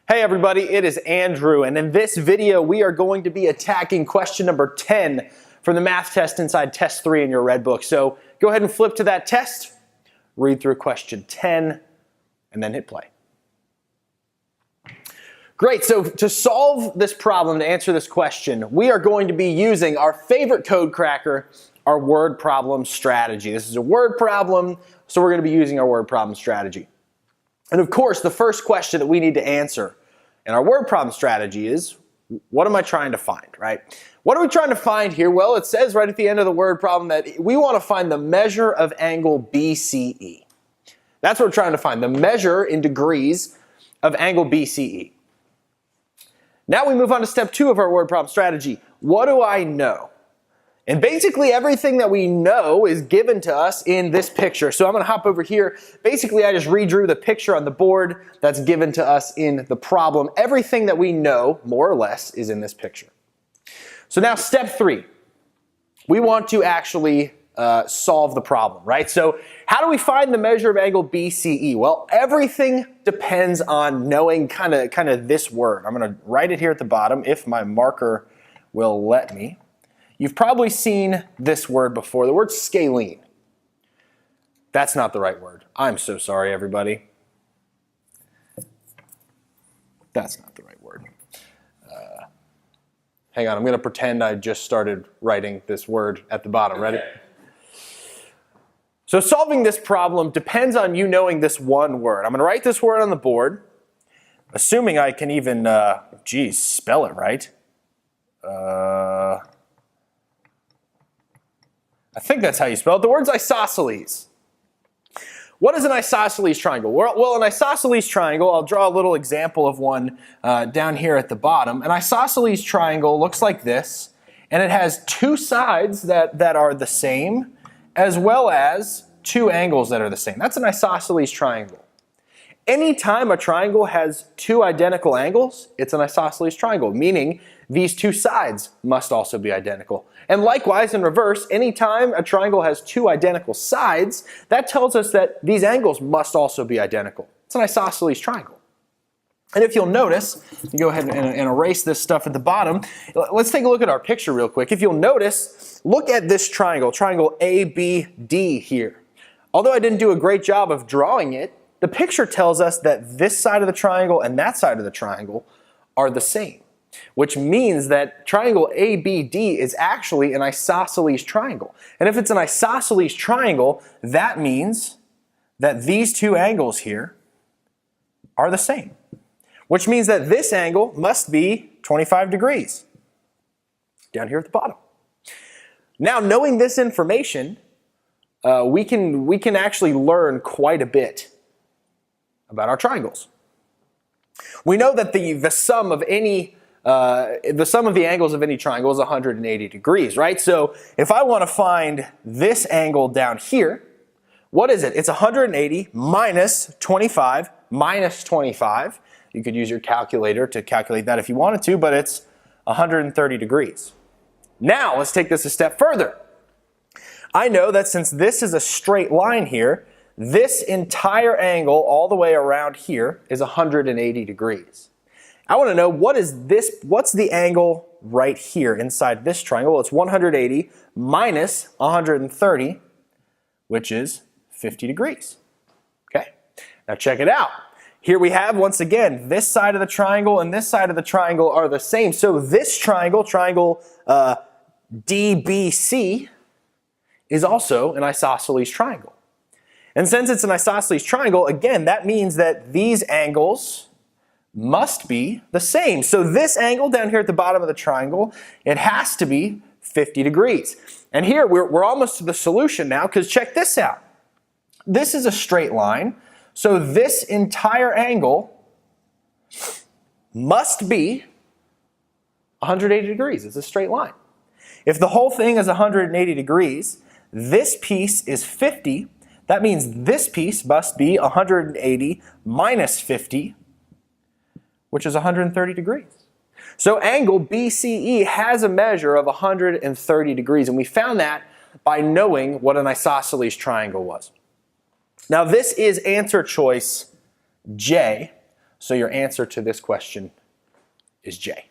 Hey everybody, it is Andrew, and in this video we are going to be attacking question number 10 from the math test inside test 3 in your red book. So go ahead and flip to that test, read through question 10, and then hit play. Great, so to solve this problem, to answer this question, we are going to be using our favorite code cracker, our word problem strategy. This is a word problem, so we're going to be using our word problem strategy. And of course, the first question that we need to answer in our word problem strategy is, what am I trying to find, right? What are we trying to find here? Well, it says right at the end of the word problem that we want to find the measure of angle BCE. That's what we're trying to find, the measure in degrees of angle BCE. Now we move on to step 2 of our word problem strategy. What do I know? And basically everything that we know is given to us in this picture. So I'm going to hop over here. Basically I just redrew the picture on the board that's given to us in the problem. Everything that we know, more or less, is in this picture. So now step 3. We want to actually solve the problem, right? So how do we find the measure of angle BCE? Well, everything depends on knowing kind of this word. I'm going to write it here at the bottom if my marker will let me. You've probably seen this word before, the word scalene. That's not the right word. I'm so sorry, everybody. That's not the right word. Hang on, I'm going to pretend I just started writing this word at the bottom. Ready? So solving this problem depends on you knowing this one word. I'm going to write this word on the board, assuming I can even, spell it right. I think that's how you spell it. The word's isosceles. What is an isosceles triangle? Well, an isosceles triangle, I'll draw a little example of one down here at the bottom. An isosceles triangle looks like this, and it has two sides that are the same, as well as two angles that are the same. That's an isosceles triangle. Anytime a triangle has two identical angles, it's an isosceles triangle, meaning these two sides must also be identical. And likewise, in reverse, anytime a triangle has two identical sides, that tells us that these angles must also be identical. It's an isosceles triangle. And if you'll notice, you go ahead and erase this stuff at the bottom. Let's take a look at our picture real quick. If you'll notice, look at this triangle, triangle ABD here. Although I didn't do a great job of drawing it, the picture tells us that this side of the triangle and that side of the triangle are the same, which means that triangle ABD is actually an isosceles triangle. And if it's an isosceles triangle, that means that these two angles here are the same, which means that this angle must be 25 degrees down here at the bottom. Now, knowing this information, we can actually learn quite a bit about our triangles. We know that the sum of the angles of any triangle is 180 degrees, right? So if I want to find this angle down here, what is it? It's 180 minus 25 minus 25. You could use your calculator to calculate that if you wanted to, but it's 130 degrees. Now let's take this a step further. I know that since this is a straight line here, this entire angle all the way around here is 180 degrees. I want to know what's the angle right here inside this triangle? Well, it's 180 minus 130, which is 50 degrees. Okay, now check it out. Here we have, once again, this side of the triangle and this side of the triangle are the same. So this triangle DBC, is also an isosceles triangle. And since it's an isosceles triangle, again, that means that these angles must be the same. So this angle down here at the bottom of the triangle, it has to be 50 degrees. And here we're almost to the solution now, because check this out. This is a straight line, so this entire angle must be 180 degrees. It's a straight line. If the whole thing is 180 degrees, this piece is 50. That means this piece must be 180 minus 50, which is 130 degrees. So angle BCE has a measure of 130 degrees, and we found that by knowing what an isosceles triangle was. Now this is answer choice J, So your answer to this question is J.